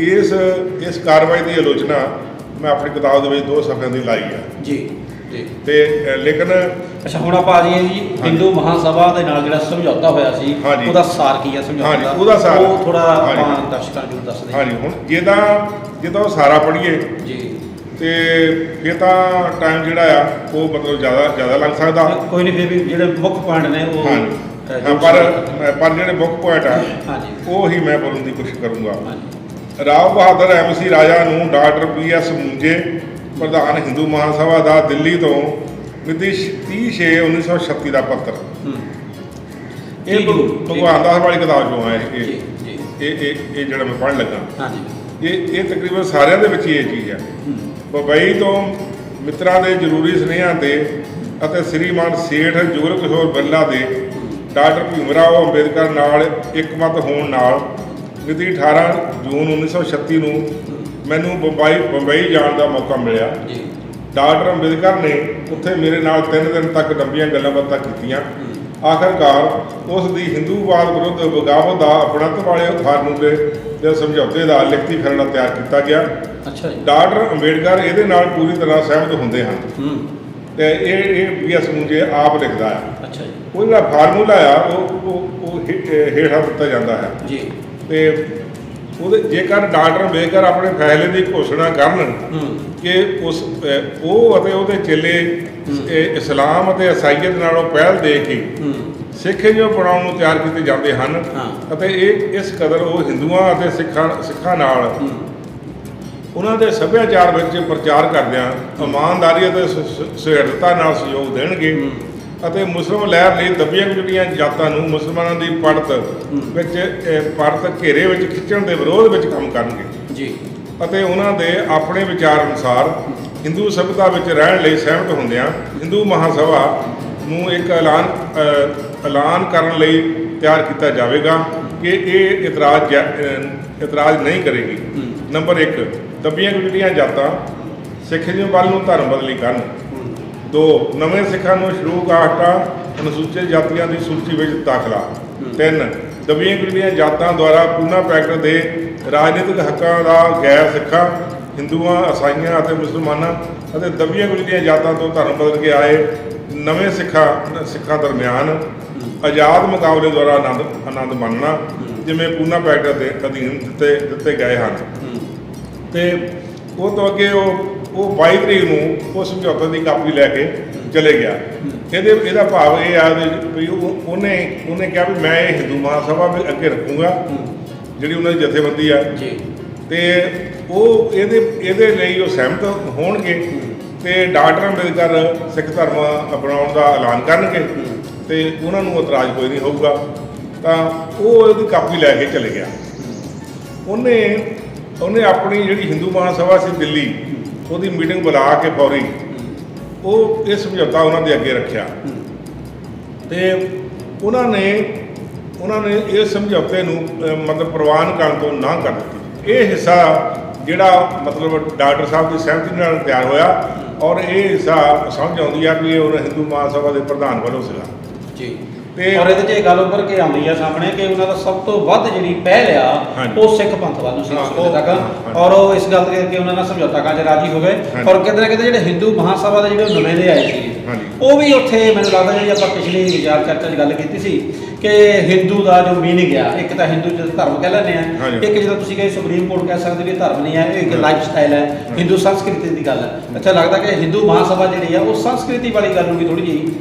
B: ਇਸ ਕਾਰਵਾਈ ਦੀ ਆਲੋਚਨਾ ਮੈਂ ਆਪਣੀ ਕਿਤਾਬ ਦੇ ਵਿੱਚ 2 ਸਫ਼ਿਆਂ ਦੀ ਲਾਈ ਆ
A: ਜੀ ਜੀ
B: ਤੇ ਲੇਕਿਨ
A: ਅੱਛਾ ਹੁਣ ਆਪਾਂ ਆ ਜਾਈਏ ਜੀ ਹਿੰਦੂ ਮਹਾਸਭਾ ਦੇ ਨਾਲ ਜਿਹੜਾ ਸਮਝੌਤਾ ਹੋਇਆ ਸੀ
B: ਹਾਂਜੀ।
A: ਉਹਦਾ ਸਾਰ ਕੀ ਹੈ ਸਮਝੌਤੇ
B: ਹਾਂਜੀ,
A: ਦਾ
B: ਉਹਦਾ ਸਾਰ।
A: ਉਹ ਥੋੜਾ
B: ਹਾਂਜੀ।
A: ਆਪਾਂ ਦਰਸ਼ਕਾਂ ਨੂੰ ਦੱਸ ਦਈਏ
B: ਹਾਂਜੀ ਹੁਣ ਜਿੱਦਾਂ ਉਹ ਸਾਰਾ ਪੜ੍ਹੀਏ
A: ਜੀ
B: ਤੇ ਫਿਰ ਤਾਂ ਟਾਈਮ ਜਿਹੜਾ ਆ ਉਹ ਮਤਲਬ ਜ਼ਿਆਦਾ ਲੱਗ ਸਕਦਾ।
A: ਕੋਈ ਨਹੀਂ ਫਿਰ ਵੀ ਜਿਹੜੇ ਮੁੱਖ ਪੁਆਇੰਟ ਨੇ ਉਹ
B: ਹਾਂਜੀ
A: ਜੋ
B: ਪਰ ਜਿਹੜੇ ਮੁੱਖ ਪੁਆਇੰਟ ਆ
A: ਹਾਂਜੀ
B: ਉਹ ਹੀ ਮੈਂ ਬੋਲਣ ਦੀ ਕੋਸ਼ਿਸ਼ ਕਰੂੰਗਾ।
A: ਹਾਂਜੀ
B: ਰਾਓ ਬਹਾਦਰ MC ਰਾਜਾ ਨੂੰ ਡਾਕਟਰ BS ਮੁੰਜੇ ਪ੍ਰਧਾਨ ਹਿੰਦੂ ਮਹਾਸਭਾ ਦਾ ਦਿੱਲੀ ਤੋਂ ਮਿਤੀ 30/6/1936 ਦਾ ਪੱਤਰ।
A: ਹੂੰ
B: ਇਹ ਭਗਵਾਨ ਦਾਸ ਵਾਲੀ ਕਿਤਾਬ ਚੋਂ ਆਇਆ
A: ਜੀ ਜੀ
B: ਇਹ ਜਿਹੜਾ ਮੈਂ ਪੜ੍ਹਨ ਲੱਗਾ
A: ਹਾਂਜੀ
B: ਇਹ ਤਕਰੀਬਨ ਸਾਰਿਆਂ ਦੇ ਵਿੱਚ ਹੀ ਇਹ ਚੀਜ਼ ਹੈ।
A: ਹੂੰ
B: ਬੰਬਈ ਤੋਂ ਮਿੱਤਰਾਂ ਦੇ ਜ਼ਰੂਰੀ ਸੁਨੇਹਿਆਂ ਤੇ ਅਤੇ ਸ੍ਰੀਮਾਨ ਸੇਠ ਜੁਗਲ ਕਿਸ਼ੋਰ ਬਿਰਲਾ ਦੇ ਡਾਕਟਰ ਭੀਮ ਰਾਓ ਅੰਬੇਦਕਰ ਨਾਲ ਇੱਕਮਤ ਹੋਣ ਨਾਲ ਮਿਤੀ 18 ਜੂਨ 1936 ਨੂੰ ਮੈਨੂੰ ਬੰਬਈ ਜਾਣ ਦਾ ਮੌਕਾ ਮਿਲਿਆ।
A: ਜੀ
B: ਡਾਕਟਰ ਅੰਬੇਦਕਰ ਨੇ ਉੱਥੇ ਮੇਰੇ ਨਾਲ 3 ਦਿਨ ਤੱਕ ਲੰਬੀਆਂ ਗੱਲਾਂ ਬਾਤਾਂ ਕੀਤੀਆਂ। ਆਖਰਕਾਰ ਉਸ ਦੀ ਹਿੰਦੂਵਾਦ ਵਿਰੁੱਧ ਬਗਾਵਤ ਦਾ ਅਪਣਤ ਵਾਲੇ ਫਾਰਮੂਲੇ ਦੇ ਸਮਝੌਤੇ ਦਾ ਲਿਖਤੀ ਖਰੜਾ ਤਿਆਰ ਕੀਤਾ ਗਿਆ।
A: ਅੱਛਾ ਜੀ
B: ਡਾਕਟਰ ਅੰਬੇਦਕਰ ਇਹਦੇ ਨਾਲ ਪੂਰੀ ਤਰ੍ਹਾਂ ਸਹਿਮਤ ਹੁੰਦੇ ਹਨ
A: ਹੂੰ
B: ਤੇ ਇਹ BS ਮੁੰਜੇ ਆਪ ਲਿਖਦਾ ਆ।
A: ਅੱਛਾ ਜੀ
B: ਉਹ ਜਿਹੜਾ ਫਾਰਮੂਲਾ ਆ ਉਹ ਹੇਠਾਂ ਦਿੱਤਾ ਜਾਂਦਾ ਹੈ
A: ਜੀ
B: ਤੇ ਉਹਦੇ ਜੇਕਰ ਡਾਕਟਰ ਅੰਬੇਦਕਰ ਆਪਣੇ ਫੈਸਲੇ ਦੀ ਘੋਸ਼ਣਾ ਕਰਨ
A: ਹੂੰ
B: ਕਿ ਉਹ ਅਤੇ ਉਹਦੇ ਚੇਲੇ ਇਸਲਾਮ ਅਤੇ ਈਸਾਈਅਤ ਨਾਲੋਂ ਪਹਿਲ ਦੇ ਕੇ
A: ਹੂੰ
B: ਸਿੱਖ ਜੋ ਬਣਾਉਣ ਨੂੰ ਤਿਆਰ ਕੀਤੇ ਜਾਂਦੇ ਹਨ
A: ਹਾਂ
B: ਅਤੇ ਇਸ ਕਦਰ ਉਹ ਹਿੰਦੂਆਂ ਅਤੇ ਸਿੱਖਾਂ ਨਾਲ
A: ਹੂੰ
B: ਉਹਨਾਂ ਦੇ ਸੱਭਿਆਚਾਰ ਵਿੱਚ ਪ੍ਰਚਾਰ ਕਰਦਿਆਂ ਇਮਾਨਦਾਰੀ ਅਤੇ ਸੁਹਿਰਦਤਾ ਨਾਲ ਸਹਿਯੋਗ ਦੇਣਗੇ
A: ਹੂੰ
B: ਅਤੇ ਮੁਸਲਿਮ ਲਹਿਰ ਲਈ ਦੱਬੀਆਂ ਕੁਚਲੀਆਂ ਜਾਤਾਂ ਨੂੰ ਮੁਸਲਮਾਨਾਂ ਦੀ ਪੜਤ ਘੇਰੇ ਵਿੱਚ ਖਿੱਚਣ ਦੇ ਵਿਰੋਧ ਵਿੱਚ ਕੰਮ ਕਰਨਗੇ
A: ਜੀ
B: ਅਤੇ ਉਹਨਾਂ ਦੇ ਆਪਣੇ ਵਿਚਾਰ ਅਨੁਸਾਰ ਹਿੰਦੂ ਸਭਿਅਤਾ ਵਿੱਚ ਰਹਿਣ ਲਈ ਸਹਿਮਤ ਹੁੰਦਿਆਂ ਹਿੰਦੂ ਮਹਾਸਭਾ ਨੂੰ ਇੱਕ ਐਲਾਨ ਕਰਨ ਲਈ ਤਿਆਰ ਕੀਤਾ ਜਾਵੇਗਾ ਕਿ ਇਹ ਇਤਰਾਜ਼ ਨਹੀਂ ਕਰੇਗੀ। ਨੰਬਰ 1 ਦੱਬੀਆਂ ਕੁਚਲੀਆਂ ਜਾਤਾਂ ਸਿੱਖੀਜ਼ਮ ਵੱਲ ਨੂੰ ਧਰਮ ਬਦਲੀ ਕਰਨ। 2 ਨਵੇਂ ਸਿੱਖਾਂ ਨੂੰ ਸ਼ਡਿਊਲ ਕਾਸਟਾਂ ਅਨੁਸੂਚਿਤ ਜਾਤੀਆਂ ਦੀ ਸੂਚੀ ਵਿੱਚ ਦਾਖਲਾ। 3 ਦੱਬੀਆਂ ਕੁਚਲੀਆਂ ਜਾਤਾਂ ਦੁਆਰਾ ਪੂਨਾ ਪੈਕਟ ਦੇ ਰਾਜਨੀਤਿਕ ਹੱਕਾਂ ਦਾ ਗੈਰ ਸਿੱਖਾਂ ਹਿੰਦੂਆਂ ਈਸਾਈਆਂ ਅਤੇ ਮੁਸਲਮਾਨਾਂ ਅਤੇ ਦੱਬੀਆਂ ਕੁਚਲੀਆਂ ਜਾਤਾਂ ਤੋਂ ਧਰਮ ਬਦਲ ਕੇ ਆਏ ਨਵੇਂ ਸਿੱਖਾਂ ਦਰਮਿਆਨ ਆਜ਼ਾਦ ਮੁਕਾਬਲੇ ਦੁਆਰਾ ਆਨੰਦ ਮਾਣਨਾ ਜਿਵੇਂ ਪੂਨਾ ਪੈਕਟ ਦੇ ਅਧੀਨ ਦਿੱਤੇ ਗਏ ਹਨ। ਤੇ ਉਹ ਤੋਂ ਅੱਗੇ ਉਹ 22 ਤਰੀਕ ਨੂੰ ਉਹ ਸਮਝੌਤੇ ਦੀ ਕਾਪੀ ਲੈ ਕੇ ਚਲੇ ਗਿਆ। ਇਹਦਾ ਭਾਵ ਇਹ ਆ ਵੀ ਉਹਨੇ ਕਿਹਾ ਵੀ ਮੈਂ ਇਹ ਹਿੰਦੂ ਮਹਾਸਭਾ ਵੀ ਅੱਗੇ ਰੱਖੂੰਗਾ ਜਿਹੜੀ ਉਹਨਾਂ ਦੀ ਜਥੇਬੰਦੀ ਆ
A: ਜੀ
B: ਤੇ ਉਹ ਇਹਦੇ ਲਈ ਉਹ ਸਹਿਮਤ ਹੋਣਗੇ ਤੇ ਡਾਕਟਰ ਅੰਬੇਦਕਰ ਸਿੱਖ ਧਰਮ ਅਪਣਾਉਣ ਦਾ ਐਲਾਨ ਕਰਨਗੇ ਤੇ ਉਹਨਾਂ ਨੂੰ ਇਤਰਾਜ਼ ਕੋਈ ਨਹੀਂ ਹੋਊਗਾ। ਤਾਂ ਉਹ ਉਹਦੀ ਕਾਪੀ ਲੈ ਕੇ ਚਲੇ ਗਿਆ। ਉਹਨੇ ਆਪਣੀ ਜਿਹੜੀ ਹਿੰਦੂ ਮਹਾਸਭਾ ਸੀ ਦਿੱਲੀ ਉਹਦੀ ਮੀਟਿੰਗ ਬੁਲਾ ਕੇ ਫੌਰੀ ਉਹ ਇਹ ਸਮਝੌਤਾ ਉਹਨਾਂ ਦੇ ਅੱਗੇ ਰੱਖਿਆ ਤੇ ਉਹਨਾਂ ਨੇ ਇਸ ਸਮਝੌਤੇ ਨੂੰ ਮਤਲਬ ਪ੍ਰਵਾਨ ਕਰਨ ਤੋਂ ਨਾ ਕਰ ਦਿੱਤੀ। ਇਹ ਹਿੱਸਾ ਜਿਹੜਾ ਮਤਲਬ ਡਾਕਟਰ ਸਾਹਿਬ ਦੀ ਸਹਿਮਤੀ ਨਾਲ ਤਿਆਰ ਹੋਇਆ ਔਰ ਇਹ ਹਿੱਸਾ ਸਮਝ ਆਉਂਦੀ ਆ ਵੀ ਇਹ ਉਹਨਾਂ ਹਿੰਦੂ ਮਹਾਸਭਾ ਦੇ ਪ੍ਰਧਾਨ ਵੱਲੋਂ ਸੀਗਾ
A: ਜੀ
B: ਤੇ
A: ਔਰ ਇਹਦੇ 'ਚ ਇਹ ਗੱਲ ਉੱਪਰ ਕੇ ਆਉਂਦੀ ਆ ਸਾਹਮਣੇ ਕਿ ਉਹਨਾਂ ਦਾ ਸਭ ਤੋਂ ਵੱਧ ਜਿਹੜੀ ਪਹਿਲ ਆ
B: ਹਾਂਜੀ।
A: ਉਹ ਸਿੱਖ ਪੰਥ ਵੱਲ ਨੂੰ ਸੀ
B: ਹਾਂ,
A: ਉਸ ਵੇਲੇ ਤੱਕ।
B: ਹਾਂ।
A: ਔਰ ਉਹ ਇਸ ਗੱਲ ਕਰਕੇ ਉਹਨਾਂ ਨਾਲ ਸਮਝੌਤਾ ਕਰਨ 'ਚ ਰਾਜੀ ਹੋ ਗਏ।
B: ਹਾਂਜੀ।
A: ਔਰ ਕਿਤੇ ਨਾ ਕਿਤੇ ਜਿਹੜੇ ਹਿੰਦੂ ਮਹਾਸਭਾ ਦੇ ਜਿਹੜੇ ਨੁਮਾਇੰਦੇ ਆਏ ਸੀ
B: ਹਾਂਜੀ।
A: ਉਹ ਵੀ ਉੱਥੇ ਮੈਨੂੰ ਲੱਗਦਾ ਜਿਹੜੀ ਆਪਾਂ ਪਿਛਲੀ ਵਿਚਾਰ ਚਰਚਾ 'ਚ ਗੱਲ ਕੀਤੀ ਸੀ ਕਿ ਹਿੰਦੂ ਦਾ ਜੋ ਮੀਨਿੰਗ ਆ, ਇੱਕ ਤਾਂ ਹਿੰਦੂ ਜਦੋਂ ਧਰਮ ਕਹਿ ਲੈਂਦੇ ਆ,
B: ਹਾਂਜੀ।
A: ਇੱਕ ਜਦੋਂ ਤੁਸੀਂ ਕਹੇ ਸੁਪਰੀਮ ਕੋਰਟ ਕਹਿ ਸਕਦੇ ਵੀ ਧਰਮ ਨਹੀਂ ਹੈ, ਇਹ ਇੱਕ ਲਾਈਫ ਸਟਾਈਲ ਹੈ, ਹਿੰਦੂ ਸੰਸਕ੍ਰਿਤੀ ਦੀ ਗੱਲ ਹੈ। ਅੱਛਾ ਲੱਗਦਾ ਕਿ ਹਿੰਦੂ ਮਹਾਸਭਾ ਜਿਹੜੀ ਆ ਉਹ ਸੰਸਕ੍ਰਿਤੀ ਵਾਲੀ ਗੱਲ ਨੂੰ ਵੀ ਥੋੜੀ ਜਿਹੀ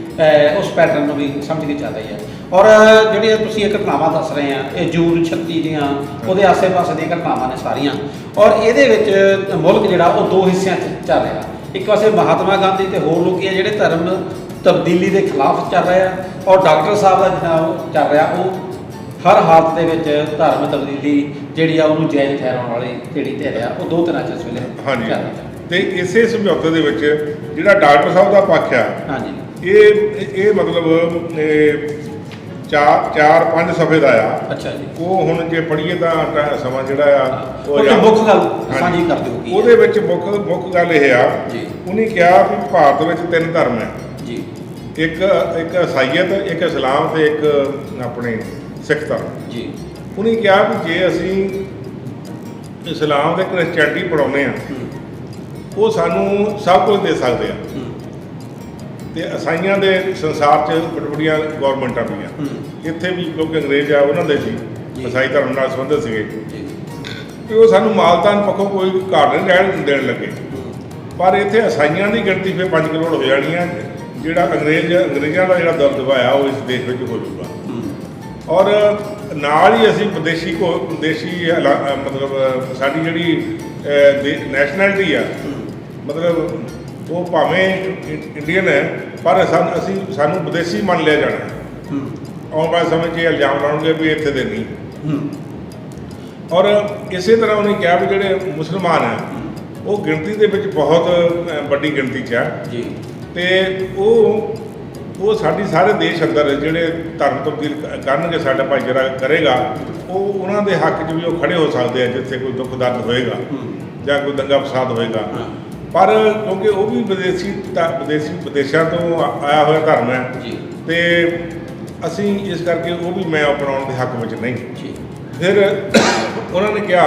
A: ਉਸ ਪੈਟਰਨ ਨੂੰ ਵੀ ਸਮਝ ਕੇ ਚੱਲ ਰਹੀ ਹੈ। ਔਰ ਜਿਹੜੀਆਂ ਤੁਸੀਂ ਇਹ ਘਟਨਾਵਾਂ ਦੱਸ ਰਹੇ ਆ, ਇਹ ਜੂਨ 36 ਦੀਆਂ ਉਹਦੇ ਆਸੇ-ਪਾਸੇ ਦੀਆਂ ਘਟਨਾਵਾਂ ਨੇ ਸਾਰੀਆਂ। ਔਰ ਇਹਦੇ ਵਿੱਚ ਮੁਲਕ ਜਿਹੜਾ ਉਹ ਦੋ ਹਿੱਸਿਆਂ 'ਚ ਚੱਲ ਰਿਹਾ। ਇੱਕ ਪਾਸੇ ਮਹਾਤਮਾ ਗਾਂਧੀ ਤੇ ਹੋਰ ਲੋਕੀ ਆ ਜਿਹੜੇ ਧਰਮ ਤਬਦੀਲੀ ਦੇ ਖਿਲਾਫ ਚੱਲ ਰਹੇ ਆ, ਔਰ ਡਾਕਟਰ ਸਾਹਿਬ ਦਾ ਜਿਹੜਾ ਉਹ ਚੱਲ ਰਿਹਾ ਉਹ ਹਰ ਹਾਲਤ ਦੇ ਵਿੱਚ ਧਰਮ ਤਬਦੀਲੀ ਜਿਹੜੀ ਆ ਉਹਨੂੰ ਜਾਇਜ਼ ਠਹਿਰਾਉਣ ਵਾਲੀ ਜਿਹੜੀ ਧਿਰ ਆ ਉਹ ਦੋ ਤਰ੍ਹਾਂ 'ਚ ਇਸ ਵੇਲੇ
B: ਹਾਂਜੀ।
A: ਚੱਲ ਰਹੀ ਆ।
B: ਤੇ ਇਸੇ ਸਮਝੌਤੇ ਦੇ ਵਿੱਚ ਜਿਹੜਾ ਡਾਕਟਰ ਸਾਹਿਬ ਦਾ ਪੱਖ ਆ,
A: ਹਾਂਜੀ।
B: ਇਹ ਮਤਲਬ ਚਾਰ ਪੰਜ ਸਫ਼ੇ ਦਾ ਆ।
A: ਅੱਛਾ ਜੀ।
B: ਉਹ ਹੁਣ ਜੇ ਪੜ੍ਹੀਏ ਤਾਂ ਸਮਾਂ ਜਿਹੜਾ ਆ
A: ਉਹਦੀ ਮੁੱਖ ਗੱਲ
B: ਹਾਂਜੀ।
A: ਸਾਂਝੀ ਕਰ ਦਿਓ ਕੀ
B: ਉਹਦੇ ਵਿੱਚ ਮੁੱਖ ਗੱਲ ਇਹ ਆ,
A: ਜੀ।
B: ਉਹਨੇ ਕਿਹਾ ਵੀ ਭਾਰਤ ਵਿੱਚ ਤਿੰਨ ਧਰਮ ਹੈ,
A: ਜੀ
B: ਇੱਕ ਈਸਾਈਅਤ, ਇੱਕ ਇਸਲਾਮ ਤੇ ਇੱਕ ਆਪਣੇ ਸਿੱਖ ਧਰਮ।
A: ਜੀ।
B: ਉਹਨੇ ਕਿਹਾ ਵੀ ਜੇ ਅਸੀਂ ਇਸਲਾਮ ਤੇ ਕ੍ਰਿਸਚੈਨਿਟੀ ਪੜਾਉਂਦੇ ਆ, ਉਹ ਸਾਨੂੰ ਸਭ ਕੁਝ ਦੇ ਸਕਦੇ ਆ। ਤੇ ਈਸਾਈਆਂ ਦੇ ਸੰਸਾਰ 'ਚ ਬੜੀਆਂ ਗੌਰਮੈਂਟਾਂ ਪਈਆਂ, ਇੱਥੇ ਵੀ ਕਿਉਂਕਿ ਅੰਗਰੇਜ਼ ਆ ਉਹਨਾਂ ਦੇ ਸੀ ਈਸਾਈ ਧਰਮ ਨਾਲ ਸੰਬੰਧਿਤ ਸੀਗੇ, ਤੇ ਉਹ ਸਾਨੂੰ ਮਾਲਤਾਨ ਪੱਖੋਂ ਕੋਈ ਘਾਟ ਨਹੀਂ ਰਹਿਣ ਦੇਣ ਲੱਗੇ। ਪਰ ਇੱਥੇ ਈਸਾਈਆਂ ਦੀ ਗਿਣਤੀ ਫਿਰ 5 ਕਰੋੜ ਹੋ ਜਾਣੀ ਆ, ਜਿਹੜਾ ਅੰਗਰੇਜ਼ਾਂ ਦਾ ਜਿਹੜਾ ਦਬਦਬਾ ਆ ਉਹ ਇਸ ਦੇਸ਼ ਵਿੱਚ ਹੋ ਜਾਊਗਾ। ਔਰ ਨਾਲ ਹੀ ਅਸੀਂ ਵਿਦੇਸ਼ੀ ਮਤਲਬ ਸਾਡੀ ਜਿਹੜੀ ਨੈਸ਼ਨੈਲਿਟੀ ਆ, ਮਤਲਬ ਉਹ ਭਾਵੇਂ ਇੰਡੀਅਨ ਹੈ ਪਰ ਸਾਨੂੰ ਵਿਦੇਸ਼ੀ ਮੰਨ ਲਿਆ ਜਾਣਾ। ਆਉਣ ਵਾਲੇ ਸਮੇਂ 'ਚ ਇਹ ਇਲਜ਼ਾਮ ਲਾਉਣਗੇ ਵੀ ਇੱਥੇ ਦੇ ਨਹੀਂ। ਔਰ ਇਸੇ ਤਰ੍ਹਾਂ ਉਹਨੇ ਕਿਹਾ ਵੀ ਜਿਹੜੇ ਮੁਸਲਮਾਨ ਆ ਉਹ ਗਿਣਤੀ ਦੇ ਵਿੱਚ ਬਹੁਤ ਵੱਡੀ ਗਿਣਤੀ 'ਚ ਆ
A: ਜੀ।
B: ਤੇ ਉਹ ਸਾਡੀ ਸਾਰੇ ਦੇਸ਼ ਅੰਦਰ ਜਿਹੜੇ ਧਰਮ ਤਬਦੀਲ ਕਰਨਗੇ, ਸਾਡਾ ਭਾਈਚਾਰਾ ਕਰੇਗਾ, ਉਹ ਉਹਨਾਂ ਦੇ ਹੱਕ 'ਚ ਵੀ ਉਹ ਖੜੇ ਹੋ ਸਕਦੇ ਆ ਜਿੱਥੇ ਕੋਈ ਦੁੱਖ ਦਰਦ ਹੋਏਗਾ ਜਾਂ ਕੋਈ ਦੰਗਾ ਫਸਾਦ ਹੋਏਗਾ। ਪਰ ਕਿਉਂਕਿ ਉਹ ਵੀ ਵਿਦੇਸ਼ਾਂ ਤੋਂ ਆਇਆ ਹੋਇਆ ਧਰਮ ਹੈ ਤੇ ਅਸੀਂ ਇਸ ਕਰਕੇ ਉਹ ਵੀ ਮੈਂ ਅਪਣਾਉਣ ਦੇ ਹੱਕ ਵਿੱਚ ਨਹੀਂ। ਫਿਰ ਉਹਨਾਂ ਨੇ ਕਿਹਾ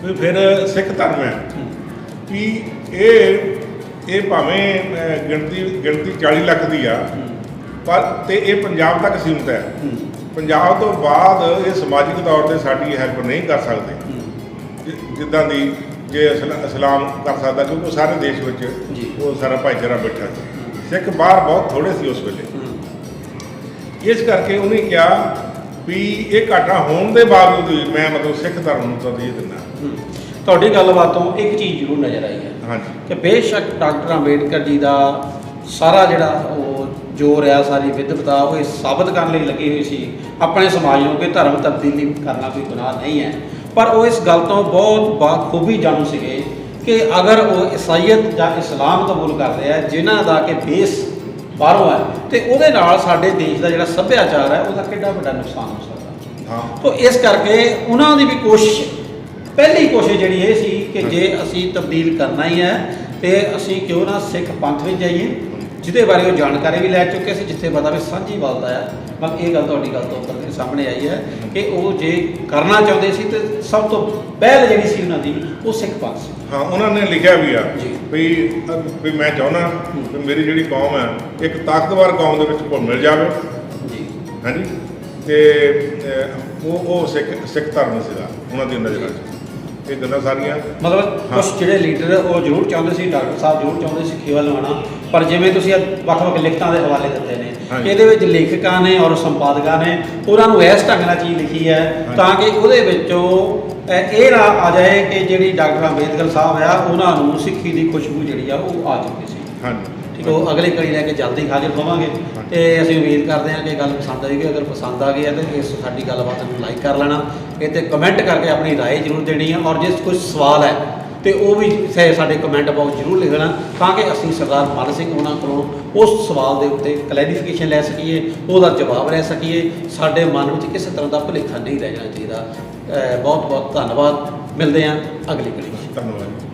B: ਵੀ ਫਿਰ ਸਿੱਖ ਧਰਮ ਹੈ ਕਿ ਇਹ ਭਾਵੇਂ ਗਿਣਤੀ 40 ਲੱਖ ਦੀ ਆ, ਪਰ ਤੇ ਇਹ ਪੰਜਾਬ ਤੱਕ ਸੀਮਿਤ ਹੈ। ਪੰਜਾਬ ਤੋਂ ਬਾਅਦ ਇਹ ਸਮਾਜਿਕ ਤੌਰ ਤੇ ਸਾਡੀ ਹੈਲਪ ਨਹੀਂ ਕਰ ਸਕਦੇ ਜਿੱਦਾਂ ਦੀ ਜੇ ਇਸਲਾਮ ਕਰ ਸਕਦਾ, ਕਿਉਂਕਿ ਸਾਰੇ ਦੇਸ਼ ਵਿੱਚ ਉਹ ਸਾਰਾ ਭਾਈਚਾਰਾ ਬੈਠਾ ਸੀ। ਸਿੱਖ ਬਾਹਰ ਬਹੁਤ ਥੋੜੇ ਸੀ ਉਸ ਵੇਲੇ। ਇਸ ਕਰਕੇ ਉਹਨੇ ਕਿਹਾ ਵੀ ਇਹ ਘਟਨਾ ਹੋਣ ਦੇ ਬਾਵਜੂਦ ਵੀ ਮੈਂ ਮਤਲਬ ਸਿੱਖ ਧਰਮ ਨੂੰ ਤਰਜੀਹ ਦਿੰਦਾ।
A: ਤੁਹਾਡੀ ਗੱਲਬਾਤ ਤੋਂ ਇੱਕ ਚੀਜ਼ ਜ਼ਰੂਰ ਨਜ਼ਰ ਆਈ ਹੈ
B: ਹਾਂਜੀ
A: ਕਿ ਬੇਸ਼ੱਕ ਡਾਕਟਰ ਅੰਬੇਡਕਰ ਜੀ ਦਾ ਸਾਰਾ ਜਿਹੜਾ ਉਹ ਜ਼ੋਰ ਆ, ਸਾਰੀ ਵਿਦਵਤਾ ਉਹ ਇਹ ਸਾਬਤ ਕਰਨ ਲਈ ਲੱਗੀ ਹੋਈ ਸੀ ਆਪਣੇ ਸਮਾਜ ਨੂੰ ਕਿ ਧਰਮ ਤਬਦੀਲੀ ਕਰਨਾ ਕੋਈ ਗੁਨਾਹ ਨਹੀਂ ਹੈ। ਪਰ ਉਹ ਇਸ ਗੱਲ ਤੋਂ ਬਹੁਤ ਬਾਖੂਬੀ ਜਾਣੂ ਸੀਗੇ ਕਿ ਅਗਰ ਉਹ ਈਸਾਈਅਤ ਜਾਂ ਇਸਲਾਮ ਕਬੂਲ ਕਰਦੇ ਆ ਜਿਨ੍ਹਾਂ ਦਾ ਕਿ ਬੇਸ ਬਾਹਰੋਂ ਹੈ, ਤੇ ਉਹਦੇ ਨਾਲ ਸਾਡੇ ਦੇਸ਼ ਦਾ ਜਿਹੜਾ ਸੱਭਿਆਚਾਰ ਹੈ ਉਹਦਾ ਕਿੰਨਾ ਵੱਡਾ ਨੁਕਸਾਨ ਹੋ ਸਕਦਾ।
B: ਹਾਂ।
A: ਤਾਂ ਇਸ ਕਰਕੇ ਉਹਨਾਂ ਦੀ ਵੀ ਕੋਸ਼ਿਸ਼, ਪਹਿਲੀ ਕੋਸ਼ਿਸ਼ ਜਿਹੜੀ ਇਹ ਸੀ ਕਿ ਜੇ ਅਸੀਂ ਤਬਦੀਲ ਕਰਨਾ ਹੀ ਹੈ ਤੇ ਅਸੀਂ ਕਿਉਂ ਨਾ ਸਿੱਖ ਪੰਥ ਵਿੱਚ ਜਾਈਏ, ਜਿਹਦੇ ਬਾਰੇ ਉਹ ਜਾਣਕਾਰੀ ਵੀ ਲੈ ਚੁੱਕੇ ਸੀ, ਜਿੱਥੇ ਪਤਾ ਵੀ ਸਾਂਝੀ ਬਲਦਾ ਆ। ਮਤਲਬ ਇਹ ਗੱਲ ਤੁਹਾਡੀ ਗੱਲ ਤੋਂ ਉੱਪਰ ਦੇ ਸਾਹਮਣੇ ਆਈ ਹੈ ਕਿ ਉਹ ਜੇ ਕਰਨਾ ਚਾਹੁੰਦੇ ਸੀ ਤੇ ਸਭ ਤੋਂ ਪਹਿਲ ਜਿਹੜੀ ਸੀ ਉਹਨਾਂ ਦੀ ਉਹ ਸਿੱਖ ਪੰਥ ਸੀ।
B: ਹਾਂ, ਉਹਨਾਂ ਨੇ ਲਿਖਿਆ ਵੀ ਆ
A: ਜੀ
B: ਵੀ ਮੈਂ ਚਾਹੁੰਦਾ ਵੀ ਮੇਰੀ ਜਿਹੜੀ ਕੌਮ ਹੈ ਇੱਕ ਤਾਕਤਵਰ ਕੌਮ ਦੇ ਵਿੱਚ ਘੁਲ ਮਿਲ ਜਾਵੇ।
A: ਜੀ
B: ਹਾਂਜੀ। ਤੇ ਉਹ ਸਿੱਖ ਧਰਮ ਸੀਗਾ ਉਹਨਾਂ ਦੀ ਨਜ਼ਰਾਂ 'ਚ। ਇਹ ਗੱਲਾਂ ਸਾਰੀਆਂ
A: ਮਤਲਬ ਕੁਝ ਜਿਹੜੇ ਲੀਡਰ ਉਹ ਜ਼ਰੂਰ ਚਾਹੁੰਦੇ ਸੀ, ਡਾਕਟਰ ਸਾਹਿਬ ਜ਼ਰੂਰ ਚਾਹੁੰਦੇ ਸੀ ਖੇਵਾ ਲਵਾਉਣਾ, ਪਰ ਜਿਵੇਂ ਤੁਸੀਂ ਵੱਖ-ਵੱਖ ਲਿਖਤਾਂ ਦੇ ਹਵਾਲੇ ਦਿੱਤੇ ਨੇ, ਇਹਦੇ ਵਿੱਚ ਲੇਖਕਾਂ ਨੇ ਔਰ ਸੰਪਾਦਕਾਂ ਨੇ ਉਹਨਾਂ ਨੂੰ ਇਸ ਢੰਗ ਨਾਲ ਚੀਜ਼ ਲਿਖੀ ਹੈ ਤਾਂ ਕਿ ਉਹਦੇ ਵਿੱਚੋਂ ਇਹ ਨਾ ਆ ਜਾਏ ਕਿ ਜਿਹੜੀ ਡਾਕਟਰ ਅੰਬੇਦਕਰ ਸਾਹਿਬ ਆ ਉਹਨਾਂ ਨੂੰ ਸਿੱਖੀ ਦੀ ਖੁਸ਼ਬੂ ਜਿਹੜੀ ਆ ਉਹ ਆ ਚੁੱਕੀ ਸੀ।
B: ਹਾਂਜੀ।
A: ਠੀਕ, ਉਹ ਅਗਲੀ ਕੜੀ ਲੈ ਕੇ ਜਲਦੀ ਹਾਜ਼ਰ ਹੋਵਾਂਗੇ ਤੇ ਅਸੀਂ ਉਮੀਦ ਕਰਦੇ ਹਾਂ ਕਿ ਗੱਲ ਪਸੰਦ ਆਏਗੀ। ਅਗਰ ਪਸੰਦ ਆ ਗਈ ਹੈ ਤਾਂ ਇਸ ਸਾਡੀ ਗੱਲਬਾਤ ਨੂੰ ਲਾਈਕ ਕਰ ਲੈਣਾ, ਇਹ 'ਤੇ ਕਮੈਂਟ ਕਰਕੇ ਆਪਣੀ ਰਾਏ ਜ਼ਰੂਰ ਦੇਣੀ ਹੈ, ਔਰ ਜੇ ਕੋਈ ਸਵਾਲ ਹੈ ਤੇ ਉਹ ਵੀ ਸਾਡੇ ਕਮੈਂਟ ਬਾਕਸ ਜ਼ਰੂਰ ਲਿਖਣਾ ਤਾਂ ਕਿ ਅਸੀਂ ਸਰਦਾਰ ਮੱਲ ਸਿੰਘ ਉਹਨਾਂ ਕੋਲੋਂ ਉਸ ਸਵਾਲ ਦੇ ਉੱਤੇ ਕਲੈਰੀਫਿਕੇਸ਼ਨ ਲੈ ਸਕੀਏ, ਉਹਦਾ ਜਵਾਬ ਲੈ ਸਕੀਏ। ਸਾਡੇ ਮਨ ਵਿੱਚ ਕਿਸੇ ਤਰ੍ਹਾਂ ਦਾ ਭੁਲੇਖਾ ਨਹੀਂ ਰਹਿ ਜਾਣਾ ਚਾਹੀਦਾ। ਬਹੁਤ ਬਹੁਤ ਧੰਨਵਾਦ। ਮਿਲਦੇ ਹਾਂ ਅਗਲੀ ਕੜੀ ਵਿੱਚ।
B: ਧੰਨਵਾਦ।